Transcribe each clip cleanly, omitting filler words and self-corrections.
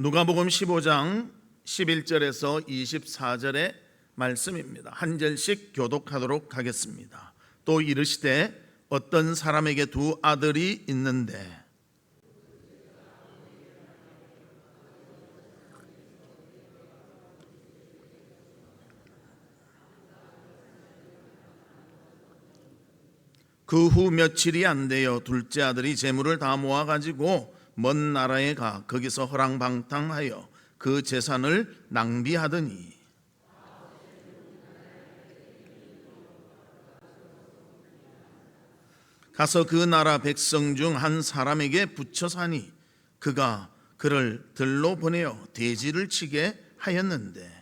누가복음 15장 11절에서 24절의 말씀입니다. 한 절씩 교독하도록 하겠습니다. 또 이르시되 어떤 사람에게 두 아들이 있는데 그 후 며칠이 안 되어 둘째 아들이 재물을 다 모아가지고 먼 나라에 가 거기서 허랑방탕하여 그 재산을 낭비하더니 가서 그 나라 백성 중 한 사람에게 붙여 사니 그가 그를 들로 보내어 돼지를 치게 하였는데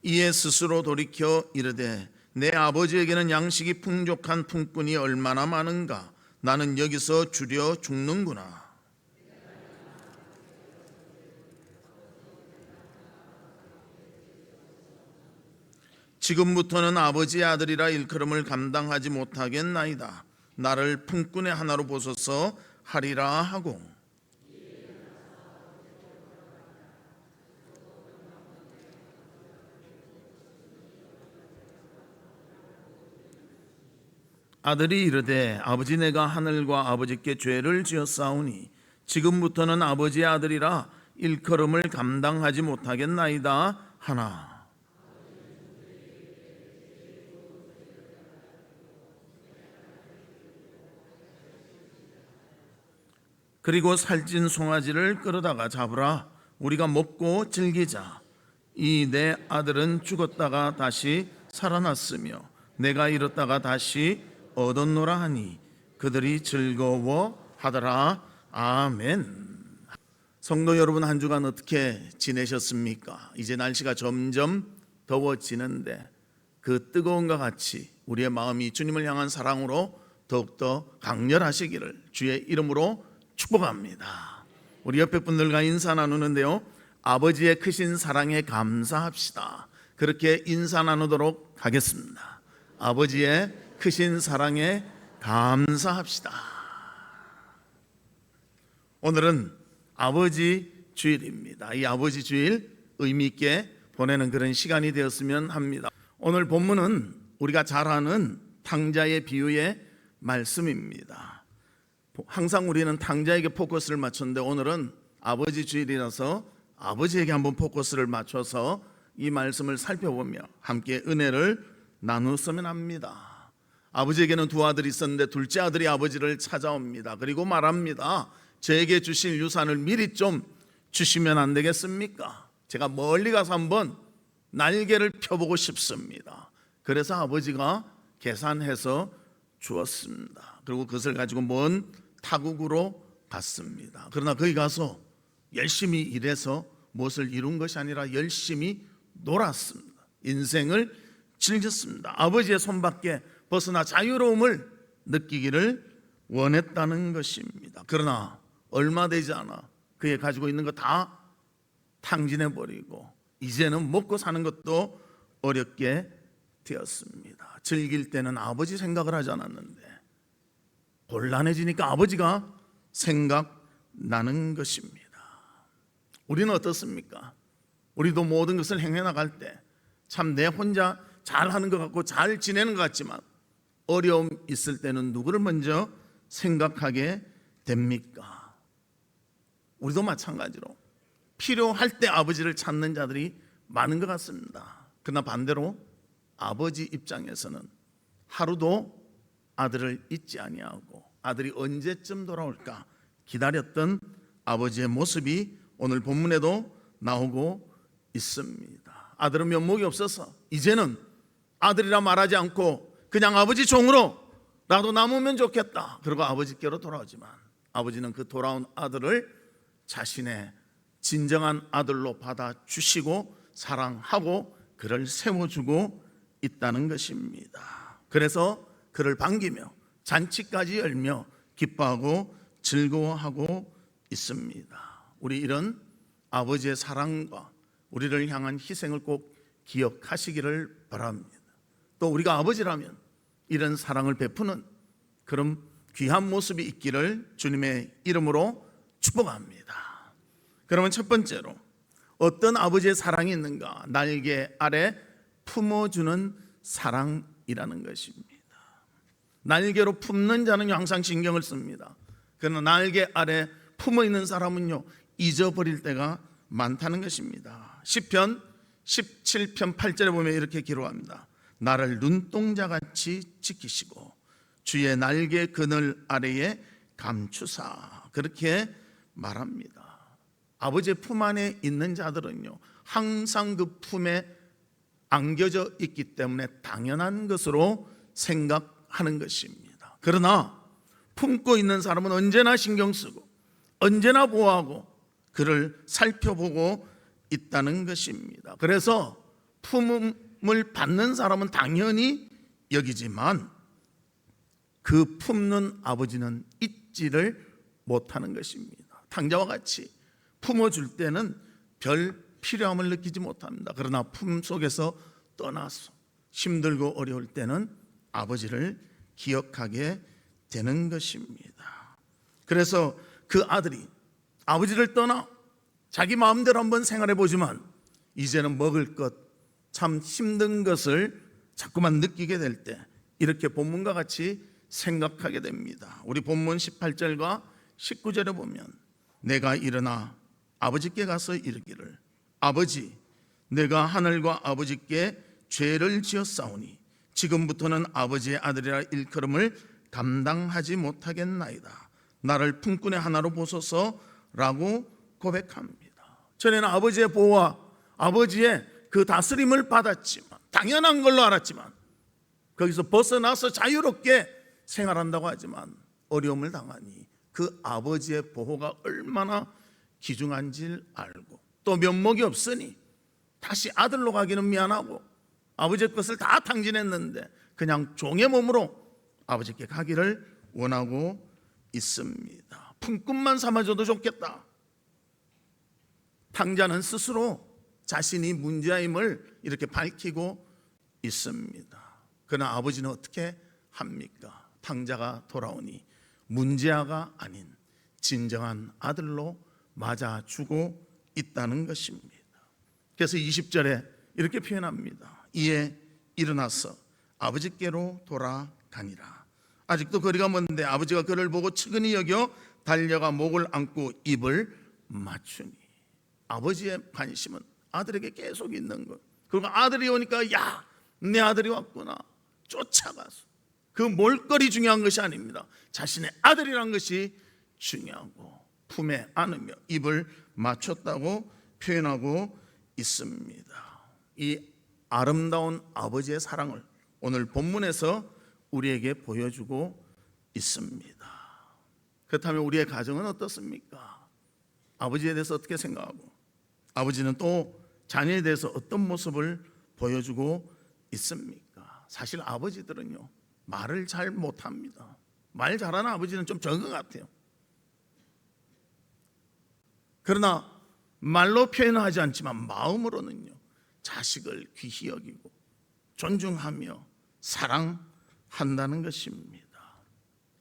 이에 스스로 돌이켜 이르되 내 아버지에게는 양식이 풍족한 품꾼이 얼마나 많은가 나는 여기서 주려 죽는구나. 지금부터는 아버지의 아들이라 일컬음을 감당하지 못하겠나이다. 나를 품꾼의 하나로 보소서 하리라 하고 아들이 이르되 아버지 내가 하늘과 아버지께 죄를 지었사오니 지금부터는 아버지의 아들이라 일컬음을 감당하지 못하겠나이다 하나. 그리고 살찐 송아지를 끌어다가 잡으라. 우리가 먹고 즐기자. 이 내 아들은 죽었다가 다시 살아났으며 내가 잃었다가 다시 얻었노라 하니 그들이 즐거워하더라. 아멘. 성도 여러분, 한 주간 어떻게 지내셨습니까? 이제 날씨가 점점 더워지는데 그 뜨거움과 같이 우리의 마음이 주님을 향한 사랑으로 더욱더 강렬하시기를 주의 이름으로 축복합니다. 우리 옆에 분들과 인사 나누는데요, 아버지의 크신 사랑에 감사합시다. 그렇게 인사 나누도록 하겠습니다. 아버지의 크신 사랑에 감사합시다. 오늘은 아버지 주일입니다. 이 아버지 주일 의미 있게 보내는 그런 시간이 되었으면 합니다. 오늘 본문은 우리가 잘 아는 탕자의 비유의 말씀입니다. 항상 우리는 탕자에게 포커스를 맞췄는데 오늘은 아버지 주일이라서 아버지에게 한번 포커스를 맞춰서 이 말씀을 살펴보며 함께 은혜를 나누었으면 합니다. 아버지에게는 두 아들이 있었는데 둘째 아들이 아버지를 찾아옵니다. 그리고 말합니다. 저에게 주실 유산을 미리 좀 주시면 안 되겠습니까? 제가 멀리 가서 한번 날개를 펴보고 싶습니다. 그래서 아버지가 계산해서 주었습니다. 그리고 그것을 가지고 먼 타국으로 갔습니다. 그러나 거기 가서 열심히 일해서 무엇을 이룬 것이 아니라 열심히 놀았습니다. 인생을 즐겼습니다. 아버지의 손밖에 벗어나 자유로움을 느끼기를 원했다는 것입니다. 그러나 얼마 되지 않아 그의 가지고 있는 거 다 탕진해버리고 이제는 먹고 사는 것도 어렵게 되었습니다. 즐길 때는 아버지 생각을 하지 않았는데 곤란해지니까 아버지가 생각나는 것입니다. 우리는 어떻습니까? 우리도 모든 것을 행해나갈 때 참 내 혼자 잘하는 것 같고 잘 지내는 것 같지만 어려움 있을 때는 누구를 먼저 생각하게 됩니까? 우리도 마찬가지로 필요할 때 아버지를 찾는 자들이 많은 것 같습니다. 그러나 반대로 아버지 입장에서는 하루도 아들을 잊지 아니하고 아들이 언제쯤 돌아올까 기다렸던 아버지의 모습이 오늘 본문에도 나오고 있습니다. 아들은 면목이 없어서 이제는 아들이라 말하지 않고 그냥 아버지 종으로 나도 남으면 좋겠다. 그리고 아버지께로 돌아오지만 아버지는 그 돌아온 아들을 자신의 진정한 아들로 받아주시고 사랑하고 그를 세워주고 있다는 것입니다. 그래서 그를 반기며 잔치까지 열며 기뻐하고 즐거워하고 있습니다. 우리 이런 아버지의 사랑과 우리를 향한 희생을 꼭 기억하시기를 바랍니다. 또 우리가 아버지라면 이런 사랑을 베푸는 그런 귀한 모습이 있기를 주님의 이름으로 축복합니다. 그러면 첫 번째로 어떤 아버지의 사랑이 있는가? 날개 아래 품어주는 사랑이라는 것입니다. 날개로 품는 자는 항상 신경을 씁니다. 그러나 날개 아래 품어 있는 사람은요, 잊어버릴 때가 많다는 것입니다. 시편 17편 8절에 보면 이렇게 기록합니다. 나를 눈동자같이 지키시고 주의 날개 그늘 아래에 감추사, 그렇게 말합니다. 아버지의 품 안에 있는 자들은요, 항상 그 품에 안겨져 있기 때문에 당연한 것으로 생각하는 것입니다. 그러나 품고 있는 사람은 언제나 신경 쓰고 언제나 보호하고 그를 살펴보고 있다는 것입니다. 그래서 품을 받는 사람은 당연히 여기지만 그 품는 아버지는 잊지를 못하는 것입니다. 탕자와 같이 품어줄 때는 별 필요함을 느끼지 못합니다. 그러나 품 속에서 떠나서 힘들고 어려울 때는 아버지를 기억하게 되는 것입니다. 그래서 그 아들이 아버지를 떠나 자기 마음대로 한번 생활해 보지만 이제는 먹을 것, 참 힘든 것을 자꾸만 느끼게 될 때 이렇게 본문과 같이 생각하게 됩니다. 우리 본문 18절과 19절에 보면 내가 일어나 아버지께 가서 이르기를 아버지, 내가 하늘과 아버지께 죄를 지었사오니 지금부터는 아버지의 아들이라 일컬음을 감당하지 못하겠나이다. 나를 품꾼의 하나로 보소서라고 고백합니다. 전에는 아버지의 보호와 아버지의 그 다스림을 받았지만, 당연한 걸로 알았지만 거기서 벗어나서 자유롭게 생활한다고 하지만 어려움을 당하니 그 아버지의 보호가 얼마나 귀중한지를 알고 또 면목이 없으니 다시 아들로 가기는 미안하고 아버지의 것을 다 탕진했는데 그냥 종의 몸으로 아버지께 가기를 원하고 있습니다. 품꾼만 삼아줘도 좋겠다. 탕자는 스스로 자신이 문제임을 이렇게 밝히고 있습니다. 그러나 아버지는 어떻게 합니까? 탕자가 돌아오니 문제아가 아닌 진정한 아들로 맞아주고 있다는 것입니다. 그래서 20절에 이렇게 표현합니다. 이에 일어나서 아버지께로 돌아가니라. 아직도 거리가 먼데 아버지가 그를 보고 측은히 여겨 달려가 목을 안고 입을 맞추니, 아버지의 관심은 아들에게 계속 있는 것. 그리고 아들이 오니까 야, 내 아들이 왔구나, 쫓아가서 그 몰거리 중요한 것이 아닙니다. 자신의 아들이란 것이 중요하고 품에 안으며 입을 맞췄다고 표현하고 있습니다. 이 아름다운 아버지의 사랑을 오늘 본문에서 우리에게 보여주고 있습니다. 그렇다면 우리의 가정은 어떻습니까? 아버지에 대해서 어떻게 생각하고 아버지는 또 자녀에 대해서 어떤 모습을 보여주고 있습니까? 사실 아버지들은요, 말을 잘 못합니다. 말 잘하는 아버지는 좀 적은 것 같아요. 그러나 말로 표현하지 않지만 마음으로는요, 자식을 귀히 여기고 존중하며 사랑한다는 것입니다.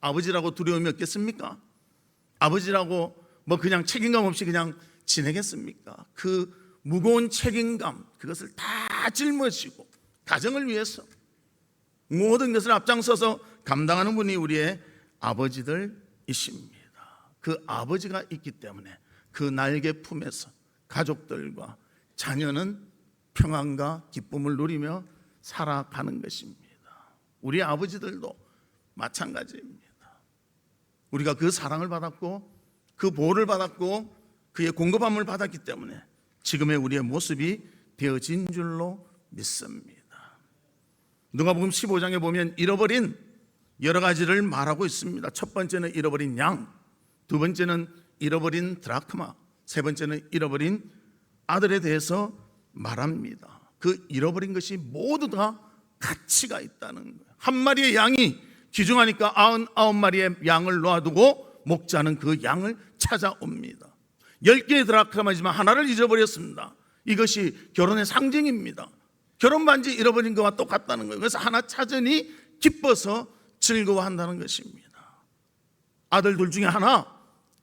아버지라고 두려움이 없겠습니까? 아버지라고 뭐 그냥 책임감 없이 그냥 지내겠습니까? 그 무거운 책임감, 그것을 다 짊어지고 가정을 위해서 모든 것을 앞장서서 감당하는 분이 우리의 아버지들이십니다. 그 아버지가 있기 때문에 그 날개 품에서 가족들과 자녀는 평안과 기쁨을 누리며 살아가는 것입니다. 우리 아버지들도 마찬가지입니다. 우리가 그 사랑을 받았고 그 보호를 받았고 그의 공급함을 받았기 때문에 지금의 우리의 모습이 되어진 줄로 믿습니다. 누가복음 15장에 보면 잃어버린 여러 가지를 말하고 있습니다. 첫 번째는 잃어버린 양, 두 번째는 잃어버린 드라크마, 세 번째는 잃어버린 아들에 대해서 말합니다. 그 잃어버린 것이 모두 다 가치가 있다는 거예요. 한 마리의 양이 귀중하니까 99마리의 양을 놓아두고 목자는 그 양을 찾아옵니다. 10개의 드라크마지만 하나를 잊어버렸습니다. 이것이 결혼의 상징입니다. 결혼 반지 잃어버린 것과 똑같다는 거예요. 그래서 하나 찾으니 기뻐서 즐거워한다는 것입니다. 아들 둘 중에 하나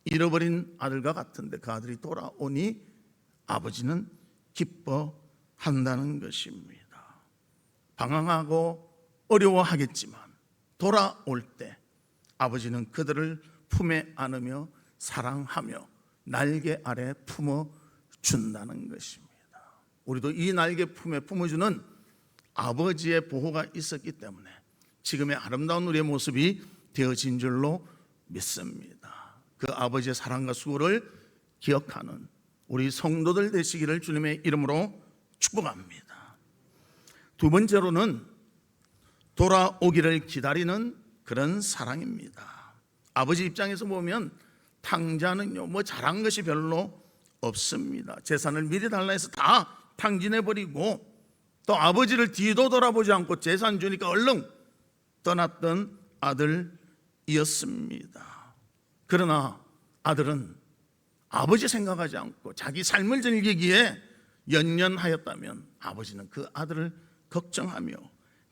잃어버린 아들과 같은데 그 아들이 돌아오니 아버지는 기뻐한다는 것입니다. 방황하고 어려워하겠지만 돌아올 때 아버지는 그들을 품에 안으며 사랑하며 날개 아래 품어준다는 것입니다. 우리도 이 날개 품에 품어주는 아버지의 보호가 있었기 때문에 지금의 아름다운 우리의 모습이 되어진 줄로 믿습니다. 그 아버지의 사랑과 수고를 기억하는 우리 성도들 되시기를 주님의 이름으로 축복합니다. 두 번째로는 돌아오기를 기다리는 그런 사랑입니다. 아버지 입장에서 보면 탕자는요 뭐 잘한 것이 별로 없습니다. 재산을 미리 달라 해서 다 탕진해버리고 또 아버지를 뒤도 돌아보지 않고 재산 주니까 얼른 떠났던 아들이었습니다. 그러나 아들은 아버지 생각하지 않고 자기 삶을 즐기기에 연연하였다면 아버지는 그 아들을 걱정하며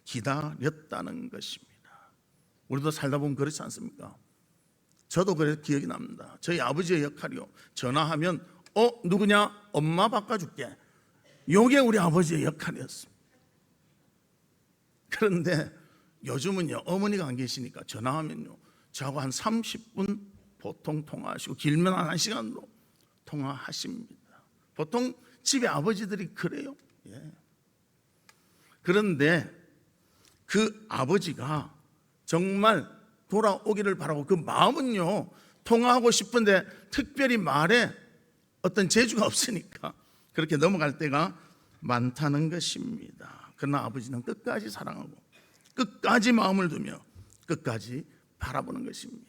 기다렸다는 것입니다. 우리도 살다 보면 그렇지 않습니까? 저도 그래 기억이 납니다. 저희 아버지의 역할이요, 전화하면 누구냐? 엄마 바꿔줄게. 요게 우리 아버지의 역할이었습니다. 그런데 요즘은요 어머니가 안 계시니까 전화하면요 저하고 한 30분 보통 통화하시고 길면 한 1시간도 통화하십니다. 보통 집에 아버지들이 그래요. 예. 그런데 그 아버지가 정말 돌아오기를 바라고 그 마음은요 통화하고 싶은데 특별히 말에 어떤 재주가 없으니까 그렇게 넘어갈 때가 많다는 것입니다. 그러나 아버지는 끝까지 사랑하고 끝까지 마음을 두며 끝까지 바라보는 것입니다.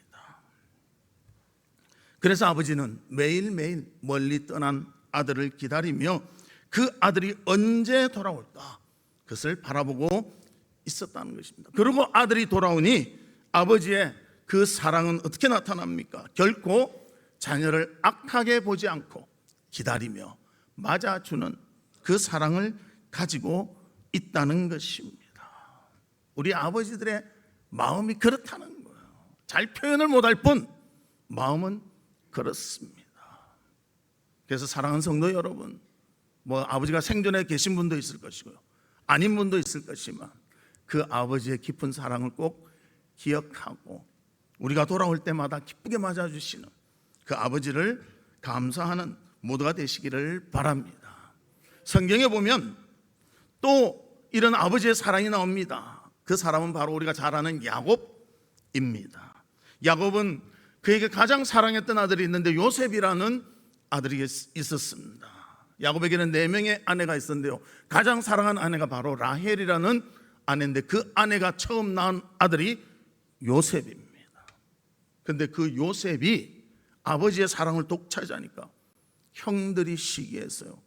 그래서 아버지는 매일매일 멀리 떠난 아들을 기다리며 그 아들이 언제 돌아올까 그것을 바라보고 있었다는 것입니다. 그리고 아들이 돌아오니 아버지의 그 사랑은 어떻게 나타납니까? 결코 자녀를 악하게 보지 않고 기다리며 맞아주는 그 사랑을 가지고 있다는 것입니다. 우리 아버지들의 마음이 그렇다는 거예요. 잘 표현을 못할 뿐 마음은 그렇습니다. 그래서 사랑하는 성도 여러분, 뭐 아버지가 생전에 계신 분도 있을 것이고요 아닌 분도 있을 것이지만 그 아버지의 깊은 사랑을 꼭 기억하고 우리가 돌아올 때마다 기쁘게 맞아주시는 그 아버지를 감사하는 모두가 되시기를 바랍니다. 성경에 보면 또 이런 아버지의 사랑이 나옵니다. 그 사람은 바로 우리가 잘 아는 야곱입니다. 야곱은 그에게 가장 사랑했던 아들이 있는데 요셉이라는 아들이 있었습니다. 야곱에게는 4명의 아내가 있었는데요 가장 사랑하는 아내가 바로 라헬이라는 아내인데 그 아내가 처음 낳은 아들이 요셉입니다. 그런데 그 요셉이 아버지의 사랑을 독차지하니까 형들이 시기해서요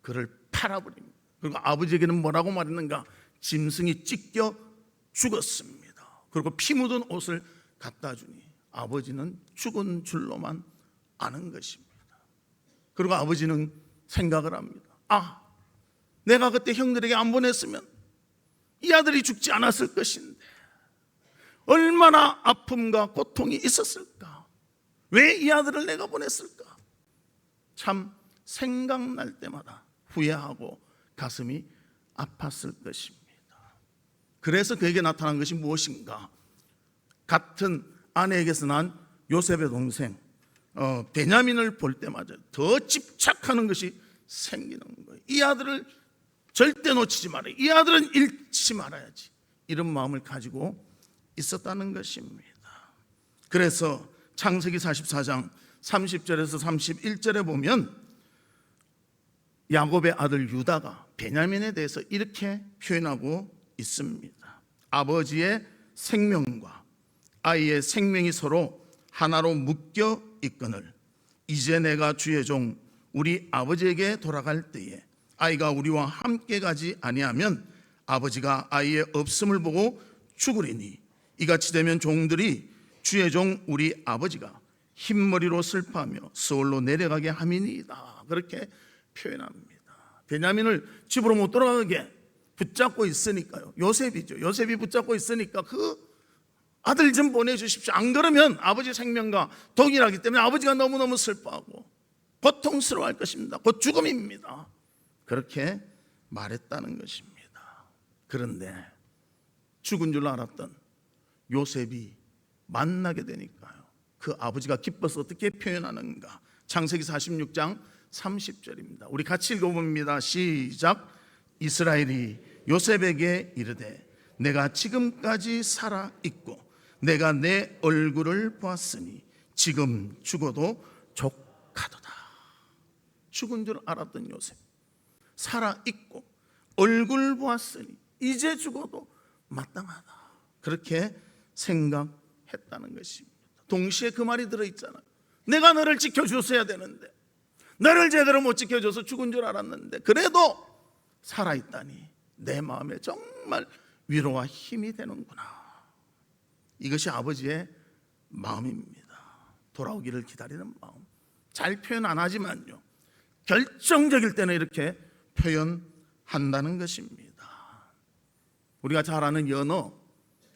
그를 팔아버립니다. 그리고 아버지에게는 뭐라고 말했는가? 짐승이 찢겨 죽었습니다. 그리고 피 묻은 옷을 갖다 주니 아버지는 죽은 줄로만 아는 것입니다. 그리고 아버지는 생각을 합니다. 내가 그때 형들에게 안 보냈으면 이 아들이 죽지 않았을 것인데 얼마나 아픔과 고통이 있었을까? 왜 이 아들을 내가 보냈을까? 참 생각날 때마다 후회하고 가슴이 아팠을 것입니다. 그래서 그에게 나타난 것이 무엇인가? 같은 아내에게서 난 요셉의 동생 베냐민을 볼 때마다 더 집착하는 것이 생기는 거예요. 이 아들을 절대 놓치지 말아야, 이 아들은 잃지 말아야지, 이런 마음을 가지고 있었다는 것입니다. 그래서 창세기 44장 30절에서 31절에 보면 야곱의 아들 유다가 베냐민에 대해서 이렇게 표현하고 있습니다. 아버지의 생명과 아이의 생명이 서로 하나로 묶여 있거늘 이제 내가 주의 종 우리 아버지에게 돌아갈 때에 아이가 우리와 함께 가지 아니하면 아버지가 아이의 없음을 보고 죽으리니 이같이 되면 종들이 주의 종 우리 아버지가 흰머리로 슬퍼하며 서울로 내려가게 함이니이다. 그렇게 표현합니다. 베냐민을 집으로 못 돌아가게 붙잡고 있으니까요. 요셉이죠. 요셉이 붙잡고 있으니까 그 아들 좀 보내주십시오. 안 그러면 아버지 생명과 동일하기 때문에 아버지가 너무너무 슬퍼하고 고통스러워할 것입니다. 곧 죽음입니다. 그렇게 말했다는 것입니다. 그런데 죽은 줄 알았던 요셉이 만나게 되니까요, 그 아버지가 기뻐서 어떻게 표현하는가. 창세기 46장 30절입니다. 우리 같이 읽어봅니다. 시작. 이스라엘이 요셉에게 이르되 내가 지금까지 살아 있고 내가 내 얼굴을 보았으니 지금 죽어도 족하도다. 죽은 줄 알았던 요셉, 살아 있고 얼굴 보았으니 이제 죽어도 마땅하다, 그렇게 생각했다는 것입니다. 동시에 그 말이 들어있잖아요. 내가 너를 지켜줬어야 되는데 너를 제대로 못 지켜줘서 죽은 줄 알았는데 그래도 살아있다니 내 마음에 정말 위로와 힘이 되는구나. 이것이 아버지의 마음입니다. 돌아오기를 기다리는 마음. 잘 표현 안 하지만요, 결정적일 때는 이렇게 표현한다는 것입니다. 우리가 잘 아는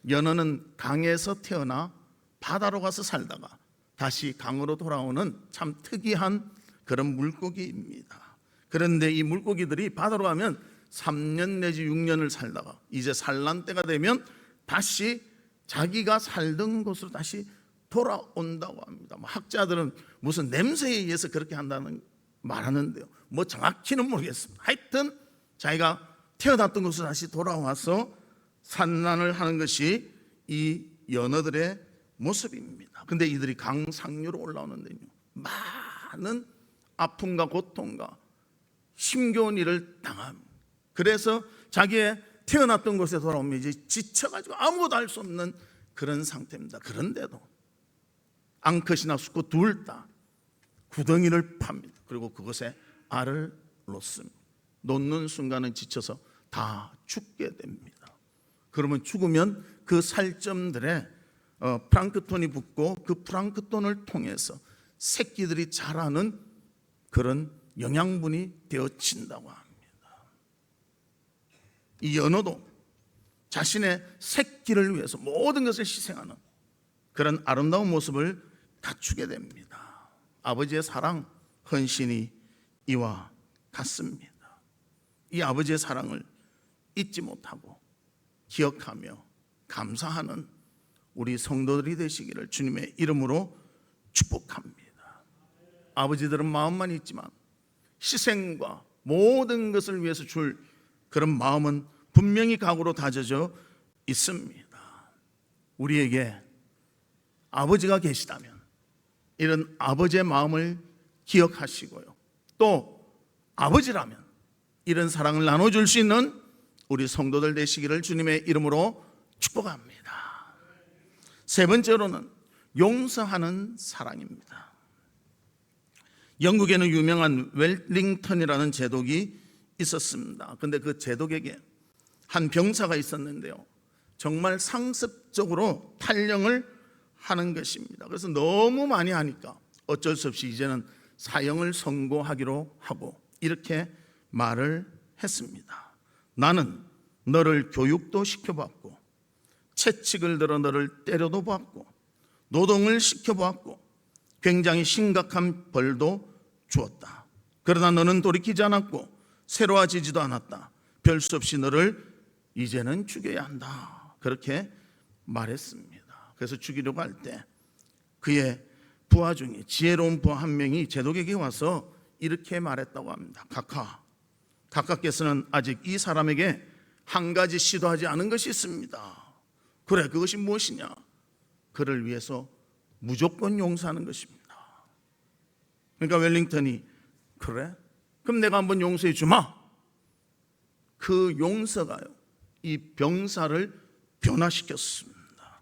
연어는 강에서 태어나 바다로 가서 살다가 다시 강으로 돌아오는 참 특이한 그런 물고기입니다. 그런데 이 물고기들이 바다로 가면 3년 내지 6년을 살다가 이제 산란 때가 되면 다시 자기가 살던 곳으로 다시 돌아온다고 합니다. 학자들은 무슨 냄새에 의해서 그렇게 한다는 말하는데요, 뭐 정확히는 모르겠습니다. 하여튼 자기가 태어났던 곳으로 다시 돌아와서 산란을 하는 것이 이 연어들의 모습입니다. 근데 이들이 강 상류로 올라오는데요, 많은 아픔과 고통과 힘겨운 일을 당합니다. 그래서 자기의 태어났던 곳에 돌아오면 이제 지쳐가지고 아무것도 할 수 없는 그런 상태입니다. 그런데도 앙컷이나 수컷 둘 다 구덩이를 팝니다. 그리고 그것에 알을 놓습니다. 놓는 순간은 지쳐서 다 죽게 됩니다. 그러면 죽으면 그 살점들에 플랑크톤이 붙고 그 플랑크톤을 통해서 새끼들이 자라는 그런 영양분이 되어진다고 합니다. 이 연어도 자신의 새끼를 위해서 모든 것을 희생하는 그런 아름다운 모습을 갖추게 됩니다. 아버지의 사랑, 헌신이 이와 같습니다. 이 아버지의 사랑을 잊지 못하고 기억하며 감사하는 우리 성도들이 되시기를 주님의 이름으로 축복합니다. 아버지들은 마음만 있지만 희생과 모든 것을 위해서 줄 그런 마음은 분명히 각오로 다져져 있습니다. 우리에게 아버지가 계시다면 이런 아버지의 마음을 기억하시고요, 또 아버지라면 이런 사랑을 나눠줄 수 있는 우리 성도들 되시기를 주님의 이름으로 축복합니다. 세 번째로는 용서하는 사랑입니다. 영국에는 유명한 웰링턴이라는 제독이 있었습니다. 근데 그 제독에게 한 병사가 있었는데요, 정말 상습적으로 탈영을 하는 것입니다. 그래서 너무 많이 하니까 어쩔 수 없이 이제는 사형을 선고하기로 하고 이렇게 말을 했습니다. 나는 너를 교육도 시켜봤고 채찍을 들어 너를 때려도 봤고 노동을 시켜보았고 굉장히 심각한 벌도 주었다. 그러나 너는 돌이키지 않았고 새로워지지도 않았다. 별 수 없이 너를 이제는 죽여야 한다. 그렇게 말했습니다. 그래서 죽이려고 할 때 그의 부하 중에 지혜로운 부하 한 명이 제독에게 와서 이렇게 말했다고 합니다. 각하께서는 아직 이 사람에게 한 가지 시도하지 않은 것이 있습니다. 그래, 그것이 무엇이냐? 그를 위해서 무조건 용서하는 것입니다. 그러니까 웰링턴이 그래? 그럼 내가 한번 용서해 주마. 그 용서가요, 이 병사를 변화시켰습니다.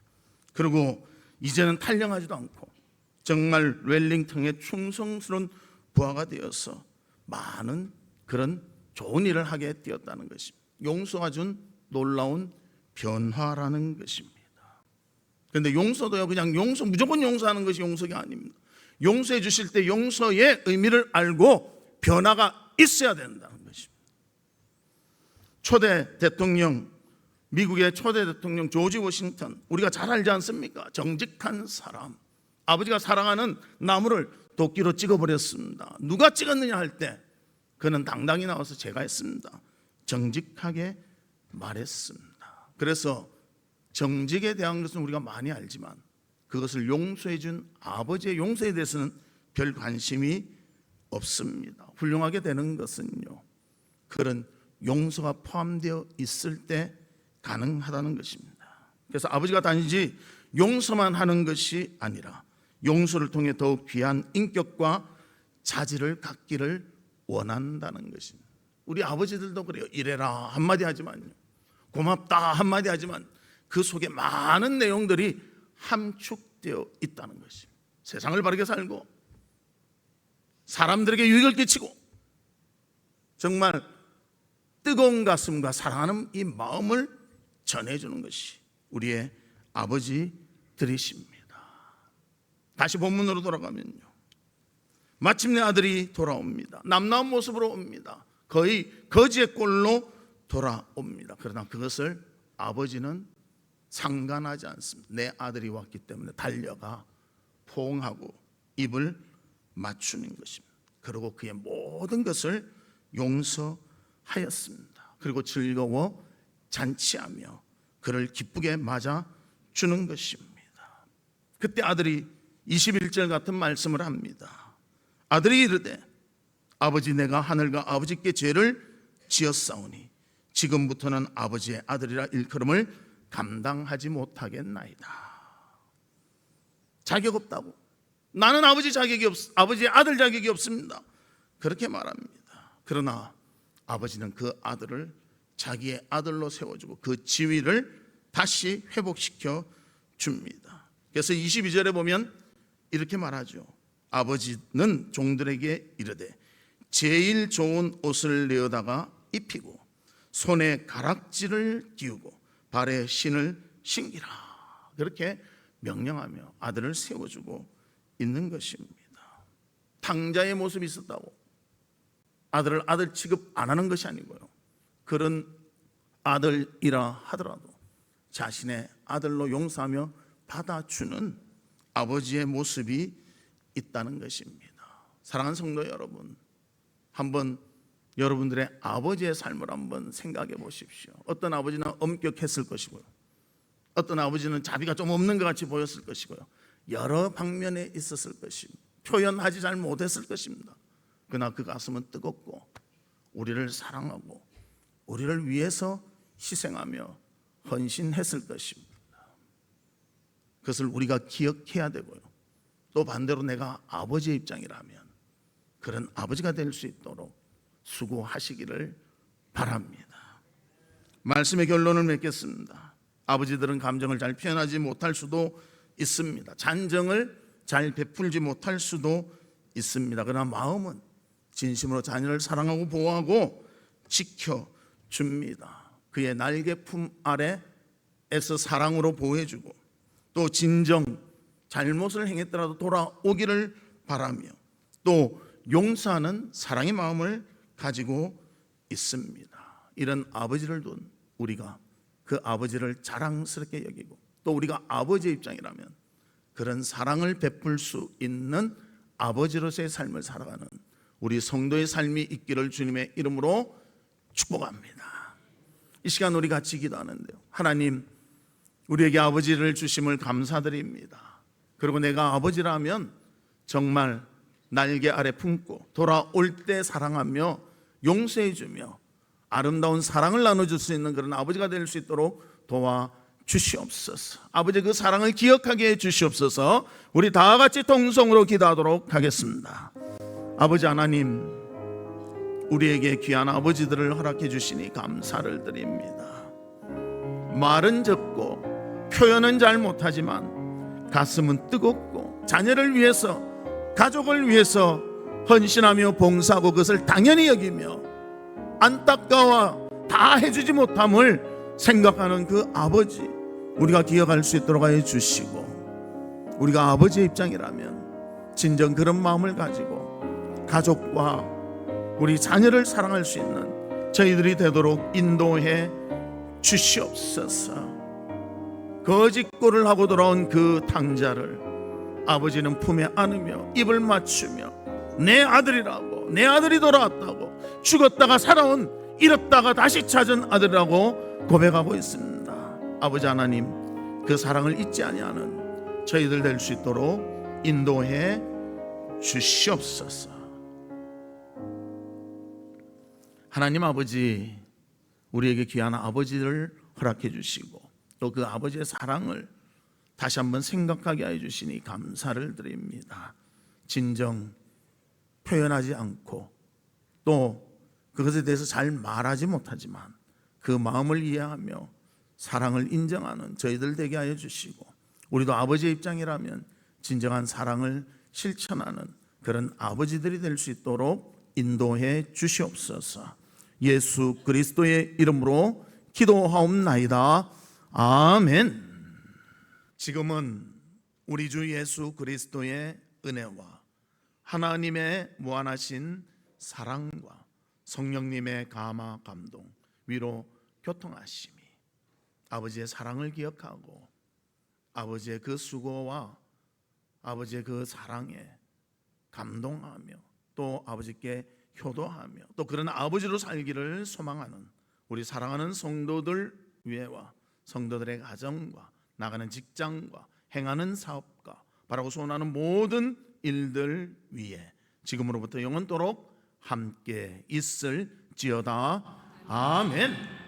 그리고 이제는 탈영하지도 않고 정말 웰링턴의 충성스러운 부하가 되어서 많은 그런 좋은 일을 하게 되었다는 것입니다. 용서가 준 놀라운 변화라는 것입니다. 그런데 용서도요, 그냥 무조건 용서하는 것이 용서가 아닙니다. 용서해 주실 때 용서의 의미를 알고 변화가 있어야 된다는 것입니다. 초대 대통령 미국의 초대 대통령 조지 워싱턴, 우리가 잘 알지 않습니까? 정직한 사람. 아버지가 사랑하는 나무를 도끼로 찍어버렸습니다. 누가 찍었느냐 할 때 그는 당당히 나와서 제가 했습니다. 정직하게 말했습니다. 그래서 정직에 대한 것은 우리가 많이 알지만 그것을 용서해 준 아버지의 용서에 대해서는 별 관심이 없습니다. 훌륭하게 되는 것은요, 그런 용서가 포함되어 있을 때 가능하다는 것입니다. 그래서 아버지가 단지 용서만 하는 것이 아니라 용서를 통해 더욱 귀한 인격과 자질을 갖기를 원한다는 것입니다. 우리 아버지들도 그래요. 이래라 한마디 하지만요, 고맙다 한마디 하지만 그 속에 많은 내용들이 함축되어 있다는 것입니다. 세상을 바르게 살고 사람들에게 유익을 끼치고 정말 뜨거운 가슴과 사랑하는 이 마음을 전해주는 것이 우리의 아버지들이십니다. 다시 본문으로 돌아가면요, 마침내 아들이 돌아옵니다. 남나온 모습으로 옵니다. 거의 거지의 꼴로 돌아옵니다. 그러나 그것을 아버지는 상관하지 않습니다. 내 아들이 왔기 때문에 달려가 포옹하고 입을 맞추는 것입니다. 그리고 그의 모든 것을 용서하였습니다. 그리고 즐거워 잔치하며 그를 기쁘게 맞아 주는 것입니다. 그때 아들이 21절 같은 말씀을 합니다. 아들이 이르되 아버지, 내가 하늘과 아버지께 죄를 지었사오니 지금부터는 아버지의 아들이라 일컬음을 감당하지 못하겠나이다. 자격 없다고, 나는 아버지의 아들 자격이 없습니다, 그렇게 말합니다. 그러나 아버지는 그 아들을 자기의 아들로 세워주고 그 지위를 다시 회복시켜 줍니다. 그래서 22절에 보면 이렇게 말하죠. 아버지는 종들에게 이르되 제일 좋은 옷을 내어다가 입히고 손에 가락지를 끼우고 발에 신을 신기라, 그렇게 명령하며 아들을 세워주고 있는 것입니다. 탕자의 모습이 있었다고 아들을 아들 취급 안 하는 것이 아니고요, 그런 아들이라 하더라도 자신의 아들로 용서하며 받아주는 아버지의 모습이 있다는 것입니다. 사랑하는 성도 여러분, 한번 여러분들의 아버지의 삶을 한번 생각해 보십시오. 어떤 아버지는 엄격했을 것이고요, 어떤 아버지는 자비가 좀 없는 것 같이 보였을 것이고요, 여러 방면에 있었을 것입니다. 표현하지 잘 못했을 것입니다. 그러나 그 가슴은 뜨겁고 우리를 사랑하고 우리를 위해서 희생하며 헌신했을 것입니다. 그것을 우리가 기억해야 되고요, 또 반대로 내가 아버지의 입장이라면 그런 아버지가 될 수 있도록 수고하시기를 바랍니다. 말씀의 결론을 맺겠습니다. 아버지들은 감정을 잘 표현하지 못할 수도 있습니다. 잔정을 잘 베풀지 못할 수도 있습니다. 그러나 마음은 진심으로 자녀를 사랑하고 보호하고 지켜줍니다. 그의 날개 품 아래에서 사랑으로 보호해주고 또 진정 잘못을 행했더라도 돌아오기를 바라며 또 용서하는 사랑의 마음을 가지고 있습니다. 이런 아버지를 둔 우리가 그 아버지를 자랑스럽게 여기고 또 우리가 아버지의 입장이라면 그런 사랑을 베풀 수 있는 아버지로서의 삶을 살아가는 우리 성도의 삶이 있기를 주님의 이름으로 축복합니다. 이 시간 우리 같이 기도하는데요, 하나님, 우리에게 아버지를 주심을 감사드립니다. 그리고 내가 아버지라면 정말 날개 아래 품고 돌아올 때 사랑하며 용서해주며 아름다운 사랑을 나눠줄 수 있는 그런 아버지가 될 수 있도록 도와주시옵소서. 아버지, 그 사랑을 기억하게 해주시옵소서. 우리 다 같이 통성으로 기도하도록 하겠습니다. 아버지 하나님, 우리에게 귀한 아버지들을 허락해 주시니 감사를 드립니다. 말은 적고 표현은 잘 못하지만 가슴은 뜨겁고 자녀를 위해서, 가족을 위해서 헌신하며 봉사하고 그것을 당연히 여기며 안타까워 다 해주지 못함을 생각하는 그 아버지, 우리가 기억할 수 있도록 해 주시고, 우리가 아버지의 입장이라면 진정 그런 마음을 가지고 가족과 우리 자녀를 사랑할 수 있는 저희들이 되도록 인도해 주시옵소서. 거짓골을 하고 돌아온 그 탕자를 아버지는 품에 안으며 입을 맞추며 내 아들이라고, 내 아들이 돌아왔다고, 죽었다가 살아온, 잃었다가 다시 찾은 아들이라고 고백하고 있습니다. 아버지 하나님, 그 사랑을 잊지 아니하는 저희들 될 수 있도록 인도해 주시옵소서. 하나님 아버지, 우리에게 귀한 아버지를 허락해 주시고 또 그 아버지의 사랑을 다시 한번 생각하게 해 주시니 감사를 드립니다. 진정 표현하지 않고 또 그것에 대해서 잘 말하지 못하지만 그 마음을 이해하며 사랑을 인정하는 저희들 되게 하여 주시고, 우리도 아버지의 입장이라면 진정한 사랑을 실천하는 그런 아버지들이 될 수 있도록 인도해 주시옵소서. 예수 그리스도의 이름으로 기도하옵나이다. 아멘. 지금은 우리 주 예수 그리스도의 은혜와 하나님의 무한하신 사랑과 성령님의 감화 감동 위로 교통하심이, 아버지의 사랑을 기억하고 아버지의 그 수고와 아버지의 그 사랑에 감동하며 또 아버지께 효도하며 또 그런 아버지로 살기를 소망하는 우리 사랑하는 성도들 위에와 성도들의 가정과 나가는 직장과 행하는 사업과 바라고 소원하는 모든 일들 위에 지금으로부터 영원토록 함께 있을지어다. 아멘.